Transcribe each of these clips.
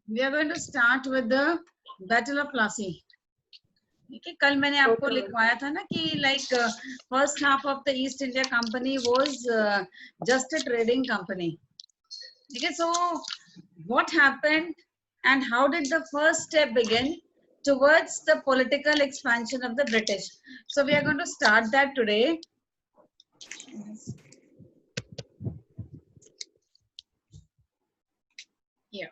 We are going to start with the Battle of Plassey. ठीक है, कल मैंने आपको लिखवाया था ना कि like first half of the East India Company was just a trading company. ठीक है, so what happened and how did the first step begin towards the political expansion of the British? So we are going to start that today. Yeah.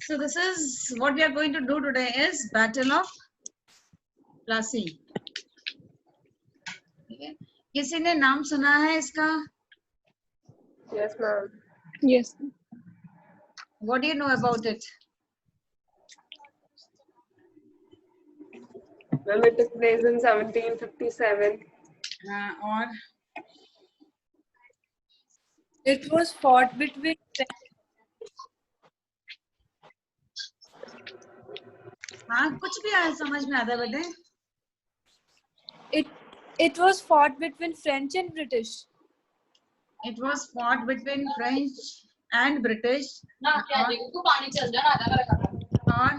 So this is what we are going to do today is Battle of Plassey. ठीक है, किसी ने नाम सुना है इसका? Yes, ma'am. Yes. What do you know about it? Ma'am, it took place in 1757. और It was fought between हाँ, कुछ भी आया समझ में आता है बेटे? it was fought between French and British. It was fought between French and British. तू पानी चल जाना और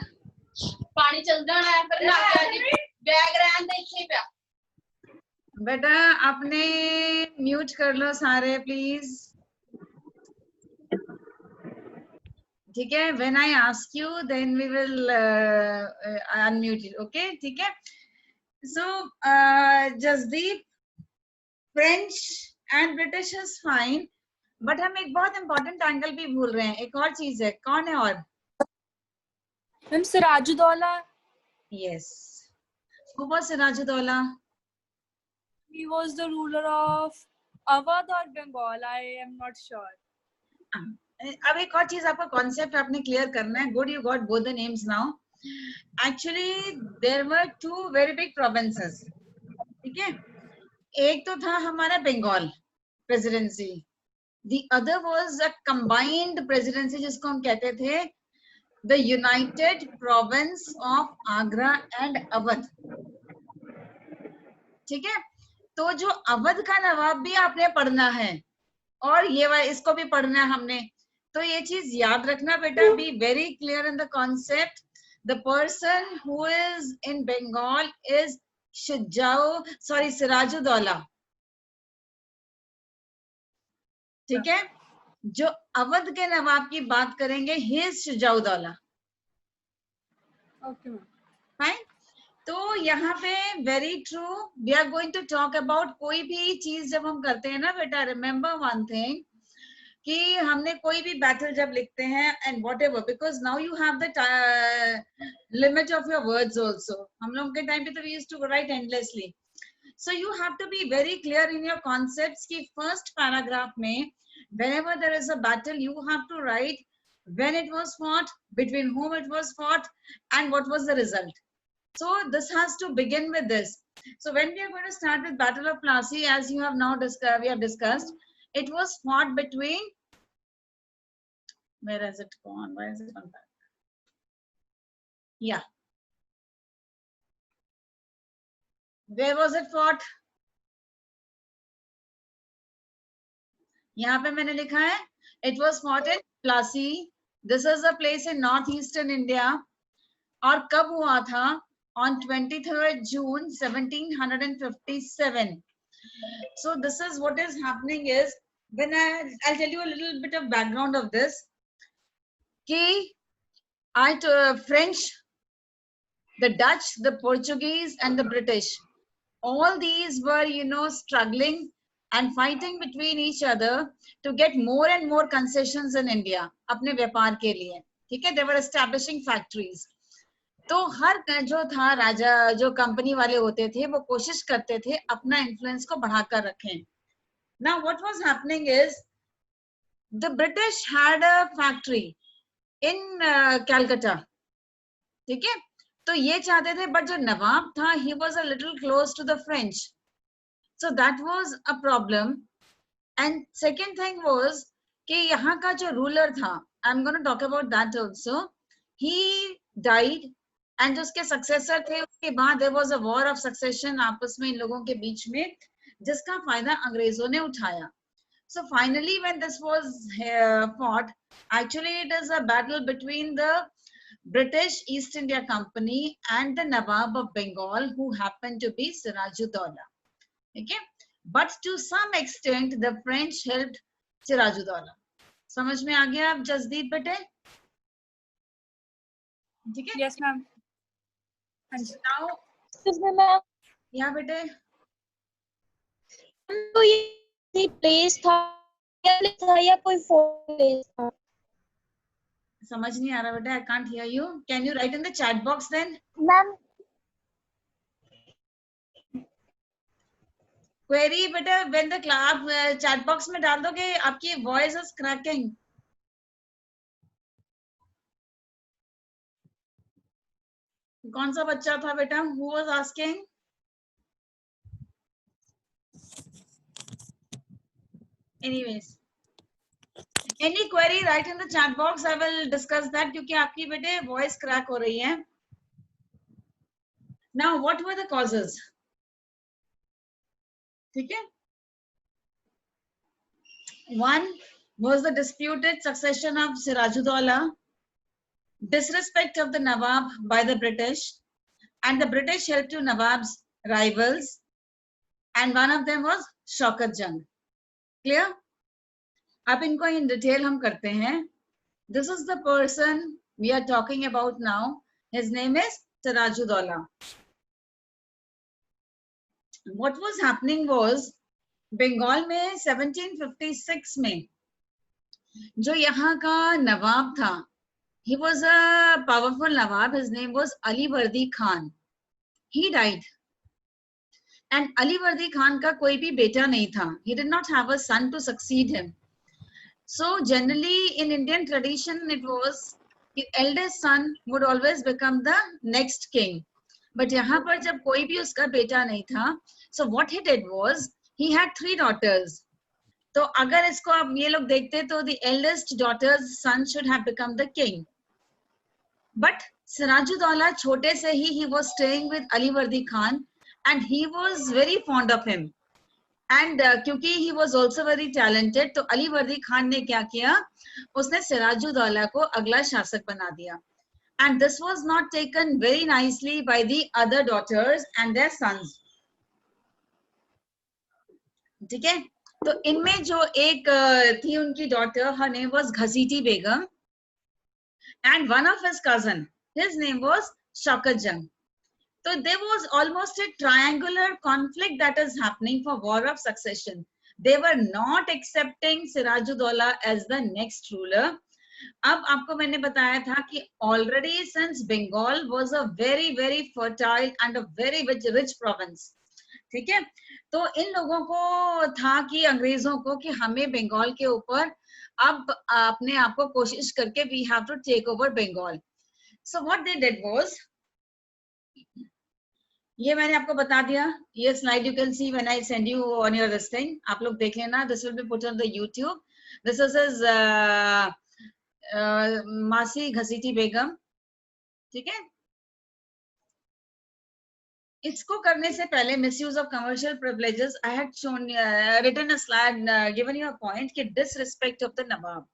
पानी चल जाना है फिर ना बैग रहन दे इथे पे बेटा अपने म्यूट कर लो सारे प्लीज. ठीक है, when I ask you then we will unmute it. Okay, ठीक है. So Jasdeep, French and British is fine, but हम एक बहुत important angle भी भूल रहे हैं. एक और चीज है, कौन है और? Ma'am, Sirajudaulah. Yes. Who was Sirajudaulah? He was the ruler of Awadh or Bengal. I am not sure. अब एक और चीज आपका कॉन्सेप्ट आपने क्लियर करना है. Good, you got both the names now. Actually there were two very big provinces. ठीक है, एक तो था हमारा Bengal presidency, the other was a combined presidency जिसको हम कहते थे the united province of Agra and Awadh. ठीक है, तो जो अवध का नवाब भी आपने पढ़ना है और ये इसको भी पढ़ना है हमने. तो ये चीज याद रखना बेटा. Be very clear in the concept. The person who is in Bengal is Sirajuddaula. ठीक है, जो अवध के नवाब की बात करेंगे he is Shujauddaula. Okay, ma'am. Fine. तो यहाँ पे very true, we are going to talk about कोई भी चीज जब हम करते हैं ना बेटा, रिमेम्बर वन थिंग कि हमने कोई भी बैटल जब लिखते हैं and whatever, because now you have the limit of your words also. हम लोग के टाइम पे तो we used to write endlessly. So you have to be very clear in your concepts कि फर्स्ट पैराग्राफ में whenever there is a battle you have to write when it was fought, between whom it was fought, and what was the result. So this has to begin with this. So when we are going to start with Battle of Plassey, as you have now we have discussed, it was fought between, where has it gone? Why is it on back? Yeah. Where was it fought? यहाँ पे मैंने लिखा है it was fought in Plassey. This is a place in northeastern India. और कब हुआ था? On 23rd June 1757. So this is what is happening is when I'll tell you a little bit of background of this. कि French, the Dutch, the Portuguese, and the British, all these were, you know, struggling and fighting between each other to get more and more concessions in India अपने व्यापार के लिए. ठीक है, they were establishing factories. तो हर जो था राजा, जो कंपनी वाले होते थे, वो कोशिश करते थे अपना इन्फ्लुएंस को बढ़ाकर रखें. Now what was happening is the British had a factory in Calcutta. ठीक है, तो ये चाहते थे, but जो नवाब था he was a little close to the French. So that was a problem. And second thing was कि यहाँ का जो ruler था, I'm going to talk about that also. He died, and जो उसके successor थे, उसके बाद there was a war of succession आपस में इन लोगों के बीच में, जिसका फायदा अंग्रेजों ने उठाया. So finally when this was fought, Actually, it is a battle between the British East India Company and the Nawab of Bengal, who happened to be Sirajudaulah. Okay, but to some extent, the French helped Sirajudaulah. समझ में आ गया आप जसदीप बेटे? ठीक है? Yes, ma'am. Now, Excuse me, ma'am. yeah बेटे. तो ये प्लेस था या कोई फोन प्लेस था? समझ नहीं आ रहा बेटा. I can't hear you. Can you write in the chat box then? Ma'am Query बेटा, when the class chat box में डाल दोगे, आपकी voice is cracking. कौन सा बच्चा था बेटा? Who was asking? Anyways, any query write in the chat box. I will discuss that क्योंकि आपकी बेटे voice crack हो रही है. Now, what were the causes? ठीक है? One was the disputed succession of Sirajudaulah, disrespect of the Nawab by the British, and the British helped to Nawab's rivals, and one of them was Shaukat Jung. Clear? अब इनको in detail हम करते हैं. This is the person we are talking about now. His name is Sirajudaulah. What was happening was, Bengal में 1756 में जो यहाँ का नवाब था, he was a powerful nawab. His name was Ali Vardi Khan. He died, and Ali Vardi Khan का कोई भी बेटा नहीं था. He did not have a son to succeed him. So generally in Indian tradition, it was the eldest son would always become the next king. But यहाँ पर जब कोई भी उसका बेटा नहीं था, so what he did was he had 3 daughters. तो अगर इसको आप ये लोग देखते तो the eldest daughter's son should have become the king. But Sirajudaulah छोटे से ही he was staying with Ali Vardi Khan and he was very fond of him. And क्योंकि he was also very talented, तो Ali Vardi Khan ने क्या किया? उसने सिराजुद्दौला को अगला शासक बना दिया. And this was not taken very nicely by the other daughters and their sons. ठीक है? तो इनमें जो एक थी उनकी daughter, her name was Ghasiti Begum, and one of his cousin, his name was Shaukat Jung. So there was almost a triangular conflict that is happening for war of succession. They were not accepting Sirajudaulah as the next ruler. अब आपको मैंने बताया था कि already since Bengal was a very very fertile and a very rich province. ठीक है? तो इन लोगों को था कि अंग्रेजों को कि हमें बंगाल के ऊपर अब अपने आप को कोशिश करके we have to take over Bengal. So what they did was, ये मैंने आपको बता दिया. ये slide you can see when I send you on your this thing. आप लोग देख लेना. This will be put on the YouTube. This is his मासी घसीटी बेगम. ठीक है? इसको करने से पहले misuse of commercial privileges, I had shown written a slide, given you a point कि disrespect of the Nawab.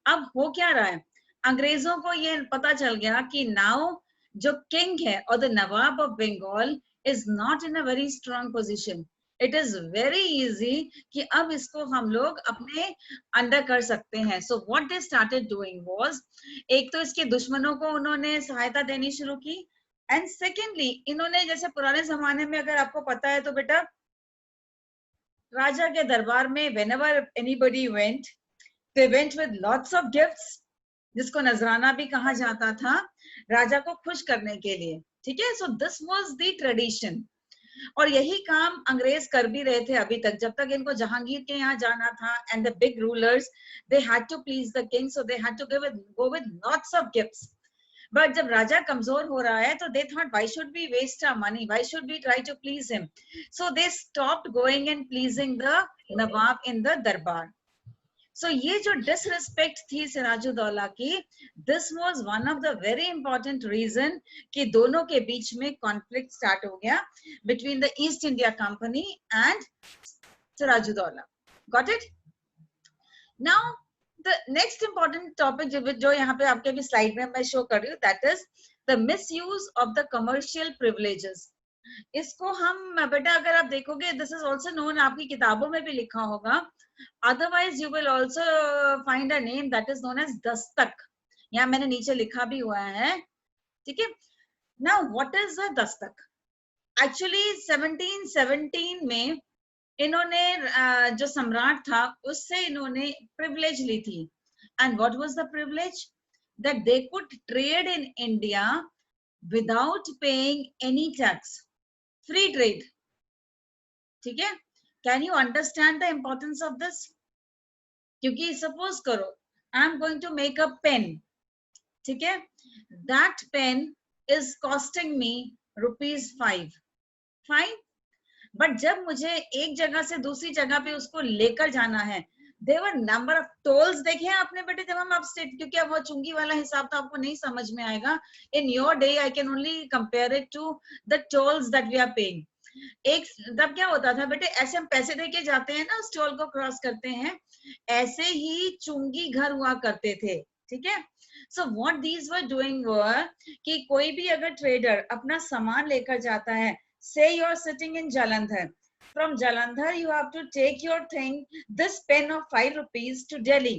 अब हो क्या रहा है? अंग्रेजों को ये पता चल गया कि now जो king है or the Nawab of Bengal is not in a very strong position. It is very easy कि अब इसको हम लोग अपने अंडर कर सकते हैं. So what they started doing was, एक तो इसके दुश्मनों को उन्होंने सहायता देनी शुरू की, and secondly इन्होंने जैसे पुराने जमाने में अगर आपको पता है तो बेटा राजा के दरबार में whenever anybody went, they went with lots of gifts, जिसको नजराना भी कहा जाता था राजा को खुश करने के लिए. ठीक है? So this was the tradition. और यही काम अंग्रेज कर भी रहे थे अभी तक, जब तक इनको जहांगीर के यहाँ जाना था, and the big rulers they had to please the king, so they had to go with lots of gifts. But जब राजा कमजोर हो रहा है तो they thought, why should we waste our money, why should we try to please him? So they stopped going and pleasing the Nawab in the darbar. So ये जो disrespect थी सिराजुद्दौला की, this was one of the very important reason कि दोनों के बीच में conflict start हो गया between the East India Company and Sirajuddaulah. Got it? Now The next important topic जो यहाँ पे आपके भी स्लाइड में मैं शो कर रही हूँ, that is the misuse of the commercial privileges. इसको हम बेटा अगर आप देखोगे, this is also known, आपकी किताबों में भी लिखा होगा, otherwise you will also find a name that is known as Dastak. यहाँ मैंने नीचे लिखा भी हुआ है, ठीक है. Now what is a Dastak? Actually 1717 में इन्होंने जो सम्राट था उससे इन्होंने प्रिविलेज ली थी. And what was the privilege? That they could trade in India without paying any tax. Free trade. ठीक है. Can you understand the importance of this? क्योंकि सपोज करो I am going to make a pen, ठीक है, that pen is costing me ₹5. Fine. But जब मुझे एक जगह से दूसरी जगह पे उसको लेकर जाना है, देवर नंबर ऑफ टोल्स. देखे आपने बेटे जब हम आप स्टेट, क्योंकि अब वो चुंगी वाला हिसाब तो आपको नहीं समझ में आएगा. In your day I can only compare it to the tolls that we are paying. एक तब क्या होता था बेटे, ऐसे हम पैसे दे के जाते हैं ना, उस टोल को क्रॉस करते हैं, ऐसे ही चुंगी घर हुआ करते थे. ठीक है. So what these were doing were कि कोई भी अगर ट्रेडर अपना सामान लेकर जाता है, say you're sitting in Jalandhar, from Jalandhar you have to take your thing, this pen of ₹5 to Delhi.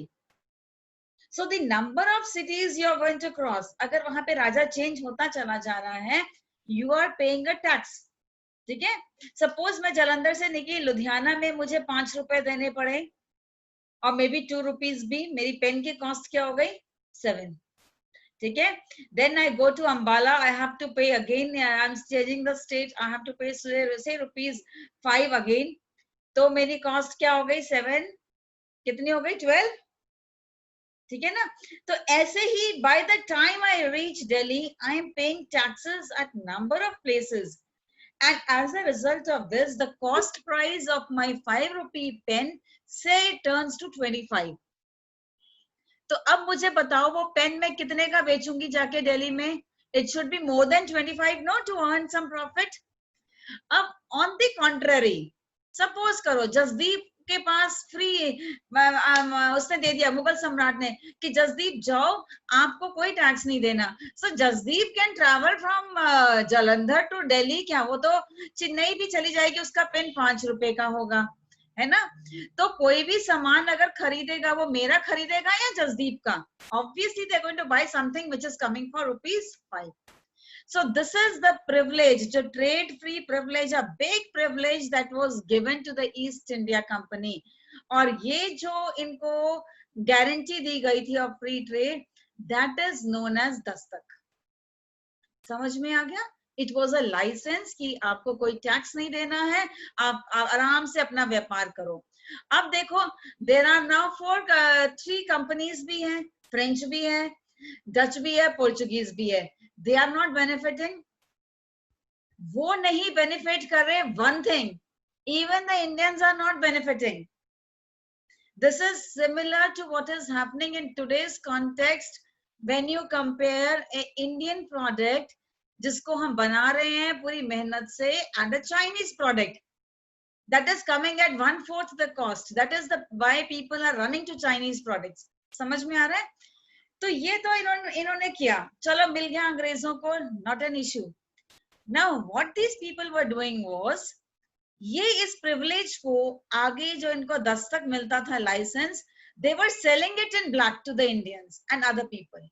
So the number of cities you are going to cross, अगर वहां पे राजा चेंज होता चला जा रहा है, you are paying a tax. ठीक है. सपोज मैं जालंधर से निकली, लुधियाना में मुझे ₹5 देने पड़े और मे बी ₹2 भी. मेरी पेन की कॉस्ट क्या हो गई? 7. ठीक है. Then I go to Ambala, I have to pay again. I'm changing the state. I have to pay say ₹5 again. तो मेरी कॉस्ट क्या हो गई? 7. कितनी हो गई? 12. ठीक है ना. तो ऐसे ही by the time I reach Delhi, I am paying taxes at number of places, and as a result of this, the cost price of my ₹5 pen say turns to 25. तो अब मुझे बताओ वो पेन मैं कितने का बेचूंगी जाके दिल्ली में? It should be more than 25, no, to earn some profit. अब ऑन द कॉन्ट्ररी, सपोज करो जसदीप के पास फ्री उसने दे दिया, मुगल सम्राट ने, कि जसदीप जाओ, आपको कोई टैक्स नहीं देना. So Jasdeep can travel from Jalandhar to Delhi. क्या वो तो चेन्नई भी चली जाएगी, उसका पेन ₹5 का होगा, है ना. तो कोई भी सामान अगर खरीदेगा, वो मेरा खरीदेगा या जसदीप का? Obviously they are going to buy something which is coming for ₹5. So this is the privilege, the trade free privilege, a big privilege that was given to the East India Company. और ये जो इनको guarantee दी गई थी of free trade, that is known as Dastak. समझ में आ गया? It was a license कि आपको कोई टैक्स नहीं देना है, आप आराम से अपना व्यापार करो. अब देखो, there are now 3 companies भी हैं, फ्रेंच भी है, डच भी है, पोर्चुगीज भी है. They are not benefiting. वो नहीं बेनिफिट कर रहे. One thing, even the Indians are not benefiting. This is similar to what is happening in today's context when you compare a Indian product जिसको हम बना रहे हैं पूरी मेहनत से, and a Chinese product that is coming at 1/4 the cost. That is the why people are running to Chinese products. समझ में आ रहा है? तो ये तो इन्होंने किया, चलो मिल गया अंग्रेजों को, not an issue. Now what these people were doing was, ये इस privilege को आगे जो इनको दस्तक मिलता था, licence, they were selling it in black to the Indians and other people.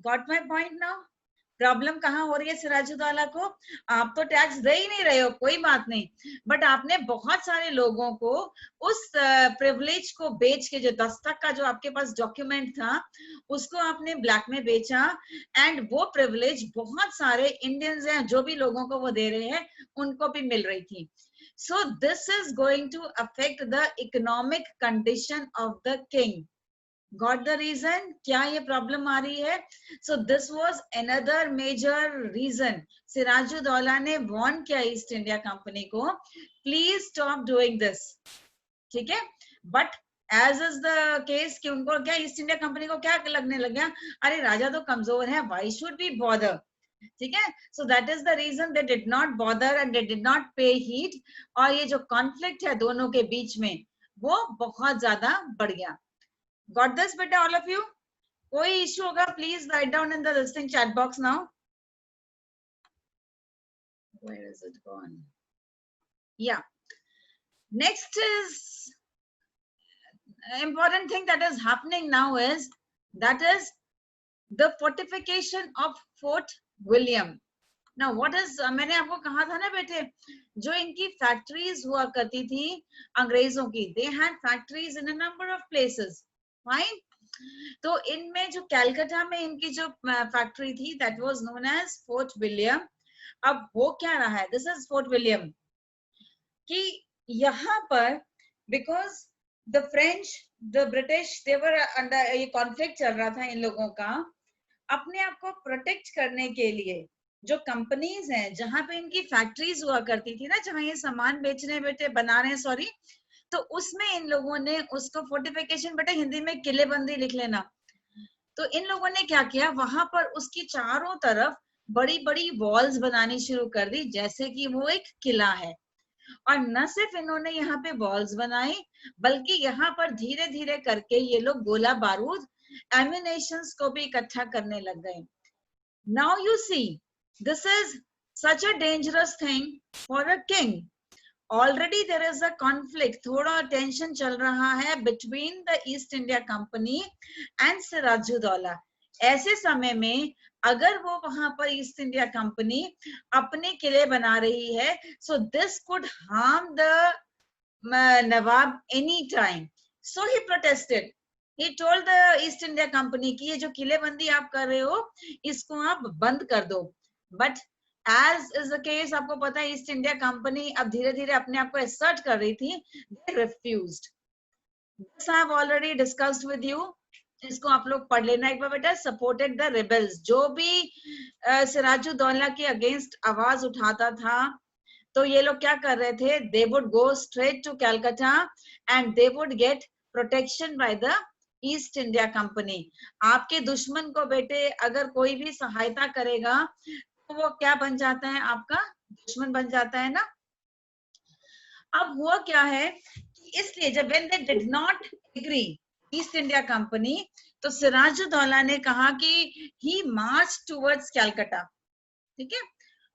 Got my point now? Problem कहाँ हो रही है सिराजुद्दौला को? आप तो टैक्स दे ही नहीं रहे हो, कोई बात नहीं, बट आपने बहुत सारे लोगों को उस प्रिविलेज को बेच के, जो दस्तक का जो आपके पास डॉक्यूमेंट था, उसको आपने ब्लैक में बेचा, एंड वो प्रिविलेज बहुत सारे इंडियंस हैं जो भी लोगों को वो दे रहे हैं, उनको भी मिल रही थी. So this is going to affect the economic condition of the king. Got the reason? क्या ये प्रॉब्लम आ रही है? So this was another major reason. Siraj-ud-Daulah ने वार्न किया ईस्ट इंडिया कंपनी को, प्लीज स्टॉप डूइंग दिस. ठीक है. But as is the case कि उनको क्या, ईस्ट इंडिया कंपनी को क्या लगने लग गया, अरे राजा तो कमजोर है, व्हाई शुड वी बॉदर. ठीक है. So that is the reason they did not bother and they did not pay heed. और ये जो कॉन्फ्लिक्ट है दोनों के बीच में, वो बहुत ज्यादा बढ़ गया. Got this beta, all of you? कोई issue होगा, please write down in the listening chat box now. Where is it gone? Yeah. Next is important thing that is happening now is that is the fortification of Fort William. Now what is मैंने आपको कहा था ना बेटे, जो इनकी factories हुआ करती थी अंग्रेजों की, they had factories in a number of places, fine. तो इनमें जो कैलकाटा में इनकी जो फैक्ट्री थी, that was known as Fort William. अब हो क्या रहा है, this is Fort William, कि यहाँ पर because the French, the British, they were under ये conflict चल रहा था इन लोगों का, अपने आप को प्रोटेक्ट करने के लिए जो कंपनीज हैं जहां पे इनकी फैक्ट्रीज हुआ करती थी ना, जहां ये सामान बेचने बेटे बना रहे हैं, सॉरी, तो उसमें इन लोगों ने उसको फोर्टिफिकेशन, बेटे हिंदी में किलेबंदी लिख लेना, तो इन लोगों ने क्या किया, वहां पर उसकी चारों तरफ बड़ी बड़ी वॉल्स बनानी शुरू कर दी, जैसे कि वो एक किला है। और न सिर्फ इन्होंने यहाँ पे वॉल्स बनाई, बल्कि यहाँ पर धीरे धीरे करके ये लोग गोला बारूद, एम्यूनेशंस को भी इकट्ठा करने लग गए। Now you see, this is such a dangerous thing for a king. Already there is a conflict, थोड़ा टेंशन चल रहा है between the East India Company and Siraj-ud-Daulah. ऐसे समय में अगर वो वहां पर ईस्ट इंडिया कंपनी अपने किले बना रही है, so this could harm the Nawab any time. So he protested. He told the East India Company कि ये जो किलेबंदी आप कर रहे हो, इसको आप बंद कर दो। But as is the case, आपको पता है ईस्ट इंडिया कंपनी अब धीरे धीरे अपने आप को assert कर रही थी, they refused. This I have already discussed with you. इसको आप लोग पढ़ लेना एक बार बेटा। Supported the rebels, जो भी सिराजुद्दौला के अगेंस्ट आवाज उठाता था, तो ये लोग क्या कर रहे थे, they would go straight to Calcutta and they would get protection by the east India company. आपके दुश्मन को बेटे अगर कोई भी सहायता करेगा तो वो क्या बन जाता है, आपका दुश्मन बन जाता है ना। अब हुआ क्या है, इसलिए जब when they did not agree east India company, तो सिराजुद्दौला ने कहा कि he marched towards कैलकाटा, ठीक है।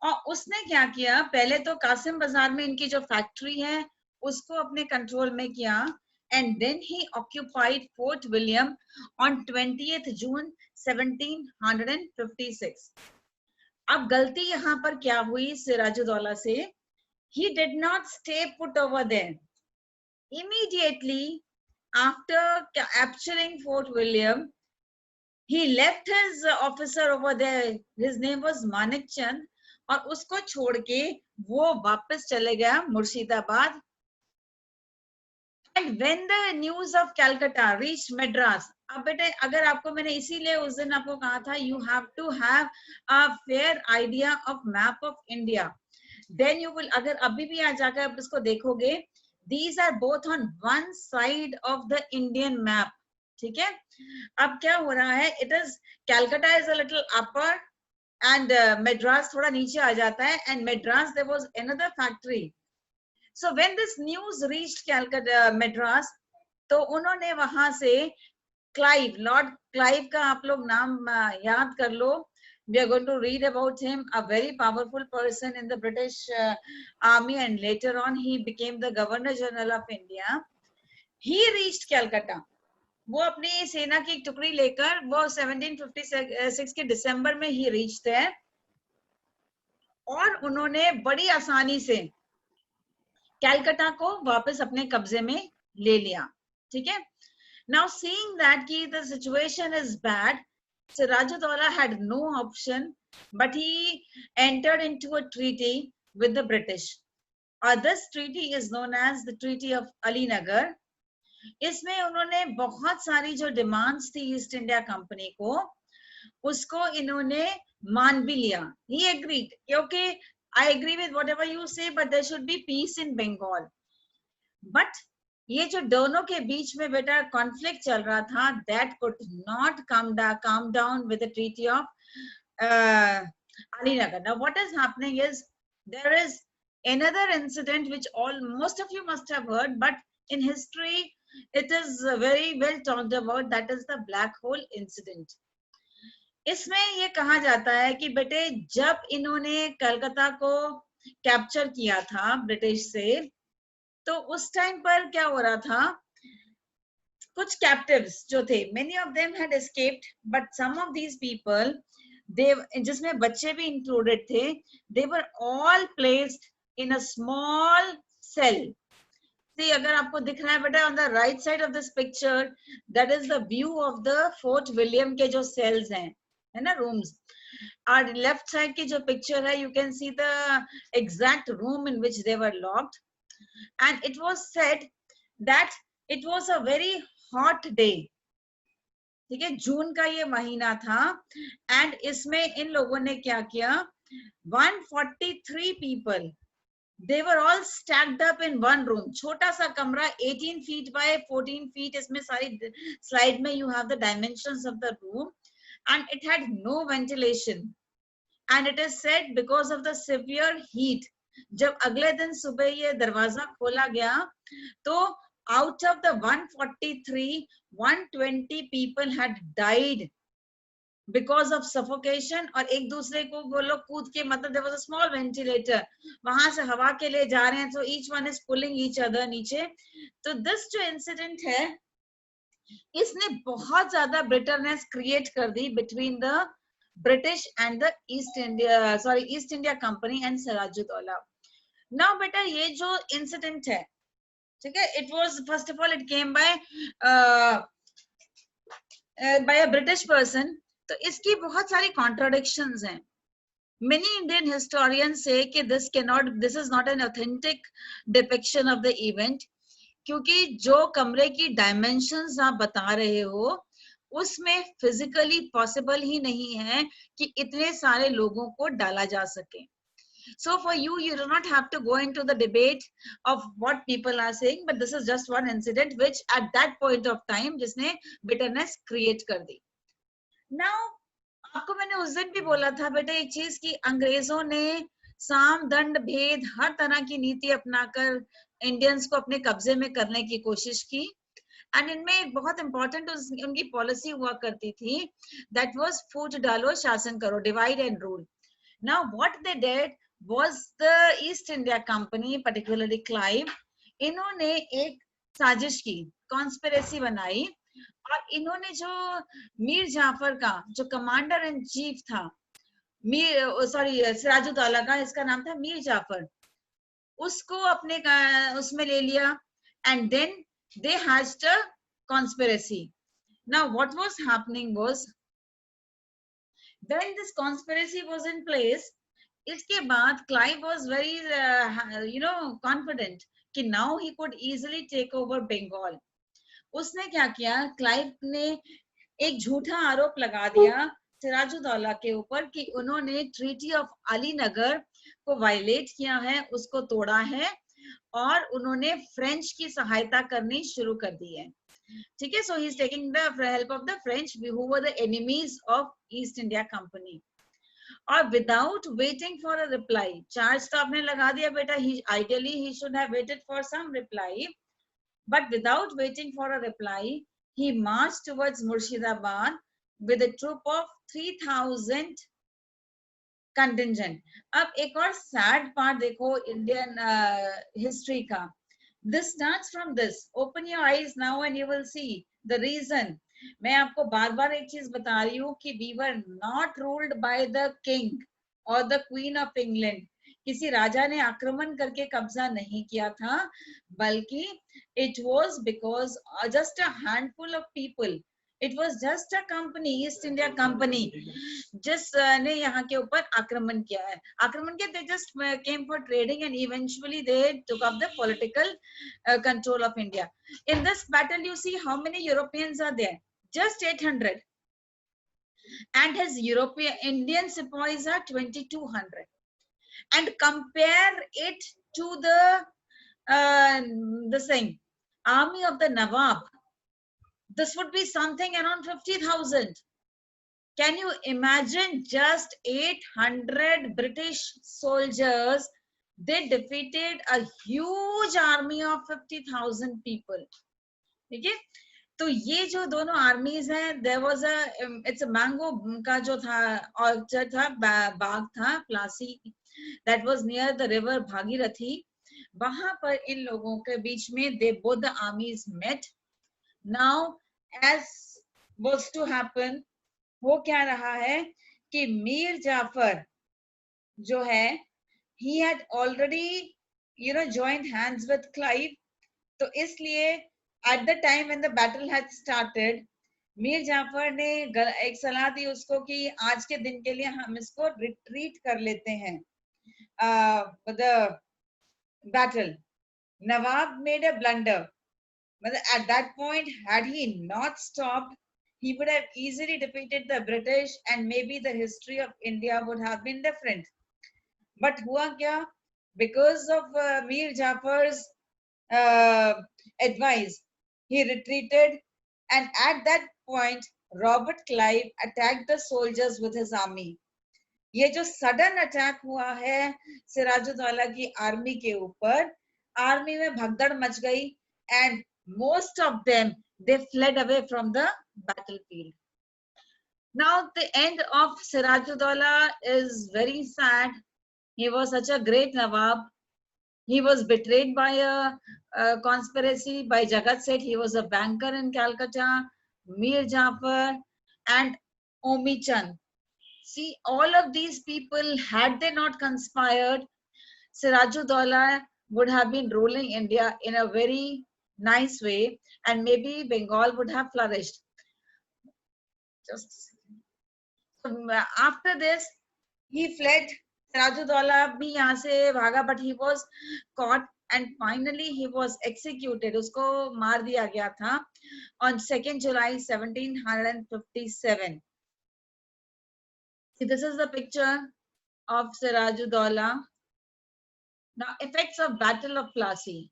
और उसने क्या किया, पहले तो कासिम बाजार में इनकी जो फैक्ट्री है उसको अपने कंट्रोल में किया, and then he occupied Fort William on 20th June 1756. अब गलती यहाँ पर क्या हुई सिराजुद्दौला से, he did not stay put over there. Immediately after capturing Fort William, he left his officer over there, his name was Manik Chand, और उसको छोड़ के वो वापस चले गया Murshidabad. And when the news of Calcutta reached Madras, अब बेटे अगर आपको मैंने इसीलिए उस दिन आपको कहा था, you have to have a fair idea of map of India, then you will, अगर अभी भी आ जाकर आप इसको देखोगे, these are both on one side of the Indian map, ठीक है। अब क्या हो रहा है, it is Calcutta is a little upper and Madras थोड़ा नीचे आ जाता है, and Madras there was another factory. So when this news reached Calcutta, Madras, तो उन्होंने वहां से क्लाइव, लॉर्ड क्लाइव का आप लोग नाम याद कर लो। We are going to read about him, a very powerful person in the British army, and later on he became the Governor General of India. He reached Calcutta. वो अपनी सेना की एक टुकड़ी लेकर वो 1756 के दिसंबर में ही reached there, और उन्होंने बड़ी आसानी से कैलकाटा को वापस अपने कब्जे में ले लिया, ठीक है। Now seeing that the situation is bad, Sirajuddaulah had no option, but he entered into a treaty with the British. This treaty is known as the Treaty of Alinagar. इसमें उन्होंने बहुत सारी जो डिमांड्स थी ईस्ट इंडिया कंपनी को, उसको इन्होंने मान भी लिया। He agreed, okay, I agree with whatever you say, but there should be peace in Bengal. But ये जो दोनों के बीच में बेटा कॉन्फ्लिक्ट चल रहा था, that could not calm down with the treaty of Alinagar. Now what is happening is, there is another incident which most of you must have heard, but in history it is very well talked about, that is the black hole incident. इसमें ये कहा जाता है कि बेटे जब इन्होंने कलकत्ता को कैप्चर किया था ब्रिटिश से, तो उस टाइम पर क्या हो रहा था, कुछ कैप्टिव्स जो थे, many of them had escaped, but some of these people, they, जिसमें बच्चे भी included थे, they were all placed in a small cell. See, अगर आपको दिख रहा है बेटा, on the right side of this picture, that is the view of the Fort William के जो cells हैं, है ना, rooms. और left side की जो picture है, you can see the exact room in which they were locked. And it was said that it was a very hot day. ठीक है, जून का ये महीना था, एंड इसमें इन लोगों ने क्या किया, 143 people, they were all stacked up in one room. छोटा सा कमरा, 18 feet by 14 feet, इसमें सारी slide में you have the dimensions of the room, and it had no ventilation. And it is said because of the severe heat, जब अगले दिन सुबह ये दरवाजा खोला गया, तो out of the 143, 120 people had died because of suffocation. और एक दूसरे को वो लोग कूद के, मतलब there was a small ventilator, वहां से हवा के लिए जा रहे हैं, so each one is pulling each other नीचे. तो this जो incident है, इसने बहुत ज्यादा bitterness create कर दी between the British and the East India Company and Sirajuddaula. Now बेटा ये जो incident है, ठीक है, it was, first of all it came by a British person. तो इसकी बहुत सारी contradictions हैं. Many Indian historians say कि this is not an authentic depiction of the event, क्योंकि जो कमरे की dimensions आप बता रहे हो, उसमें physically possible ही नहीं है कि इतने सारे लोगों को डाला जा सके. So for you, you do not have to go into the debate of what people are saying, but this is just one incident which at that point of time जिसने bitterness create कर दी. Now, आपको मैंने उस दिन भी बोला था बेटा एक चीज कि अंग्रेजों ने साम दंड भेद हर तरह की नीति अपनाकर इंडियंस को अपने कब्जे में करने की कोशिश की. एंड इनमें बहुत इंपॉर्टेंट उनकी पॉलिसी हुआ करती थी, दैट वाज फूट डालो शासन करो, divide and rule. Now what they did was the East India Company, particularly Clive, इन्होंने एक साजिश की, कॉन्स्पिरेसी बनाई, और इन्होंने जो मीर जाफर का जो कमांडर इन चीफ था, सिराजुद्दौला का इसका नाम था मीर जाफर, उसको अपने उसमें ले लिया, and then they hatched a conspiracy. Now what was happening was, when this conspiracy was in place, इसके बाद क्लाइव was very confident कि now he could easily take over Bengal. उसने क्या किया, क्लाइव ने एक झूठा आरोप लगा दिया सिराजुद्दौला के ऊपर कि उन्होंने ट्रीटी ऑफ अलीनगर को वायलेट किया है, उसको तोड़ा है, और उन्होंने फ्रेंच की सहायता करनी शुरू कर दी है. ठीक है, so he is taking the help of the French, who were the enemies of East India Company. और without waiting for a reply, charge तो आपने लगा दिया बेटा, ideally he should have waited for some reply, but without waiting for a reply, he marched towards Murshidabad with a troop of 3,000 contingent. अब एक और sad part देखो Indian history का. This starts from this. Open your eyes now and you will see the reason. मैं आपको बार बार एक चीज बता रही हूँ कि we were not ruled by the king or the queen of England. किसी राजा ने आक्रमण करके कब्जा नहीं किया था, बल्कि it was because just a handful of people, it was just a company, East India Company, जिसने यहाँ के ऊपर आक्रमण किया है. आक्रमण के, they just came for trading and eventually they took up the political control of India. In this battle, you see how many Europeans are there? Just 800. And his Indian sepoys are 2,200. And compare it to the same army of the Nawab. This would be something around 50,000. Can you imagine just 800 British soldiers? They defeated a huge army of 50,000 people. ठीक है। तो ये जो दोनों armies हैं, there was it's a mango का जो था ऑर्चर्ड था, बाग था Plassey, that was near the river Bhagirathi. वहां पर इन लोगों के बीच में they both the armies met. Now as was to happen, वो क्या रहा है कि मीर जाफर जो है, he had already joined hands with Clive. तो इसलिए at the time when the battle had started, Mir Jafar ने एक सलाह दी उसको कि आज के दिन के लिए हम इसको रिट्रीट कर लेते हैं the battle. Nawab made a blunder. But at that point, had he not stopped, he would have easily defeated the British and maybe the history of India would have been different. But हुआ क्या? Because of Mir Jafar's advice, he retreated, and at that point, Robert Clive attacked the soldiers with his army. ये जो sudden attack हुआ है सिराजुद्दौला की army के ऊपर, army में भगदड़ मच गई, and most of them they fled away from the battlefield. Now the end of Sirajuddaulah is very sad. He was such a great Nawab. He was betrayed by a conspiracy by Jagat Seth. He was a banker in Calcutta, Mir Jafar, and Omi Chand. See, all of these people, had they not conspired, Sirajuddaulah would have been ruling India in a very nice way, and maybe Bengal would have flourished. Just so, after this, he fled. Sirajuddaulah भी यहाँ से भागा, but he was caught and finally he was executed. उसको मार दिया गया था on 2nd July 1757. See, this is the picture of Sirajuddaulah. Now, effects of Battle of Plassey.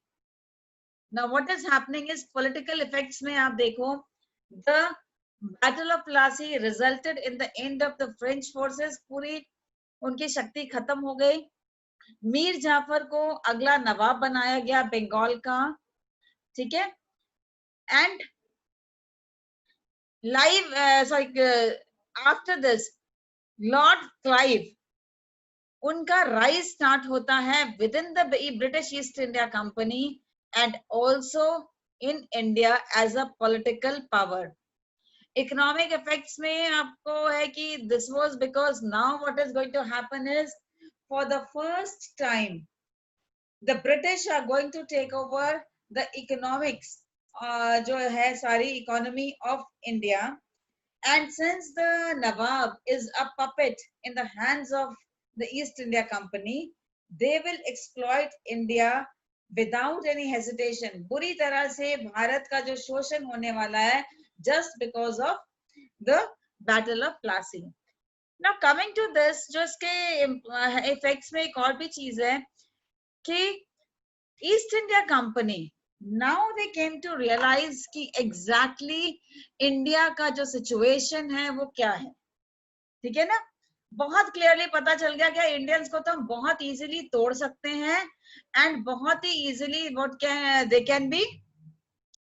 Now, what is happening is political effects में आप देखो, the Battle of Plassey resulted in the end of the French forces. पूरी उनकी शक्ति खत्म हो गई. मीर जाफर को अगला नवाब बनाया गया बंगाल का, ठीक है. And after this, Lord Clive, उनका rise start होता है within the British East India Company and also in India as a political power. Economic effects में आपको है कि this was because now what is going to happen is, for the first time, the British are going to take over the economics, जो है सारी economy of India. And since the Nawab is a puppet in the hands of the East India Company, they will exploit India without any hesitation. बुरी तरह से भारत का जो शोषण होने वाला है, just because of the Battle of Plassey. Now coming to this, जो इसके effects में एक और भी चीज है कि East India Company, now they came to realize कि exactly India का जो situation है वो क्या है, ठीक है ना. बहुत क्लियरली पता चल गया कि इंडियंस को तो हम बहुत इजीली तोड़ सकते हैं and बहुत ही easily what can they can be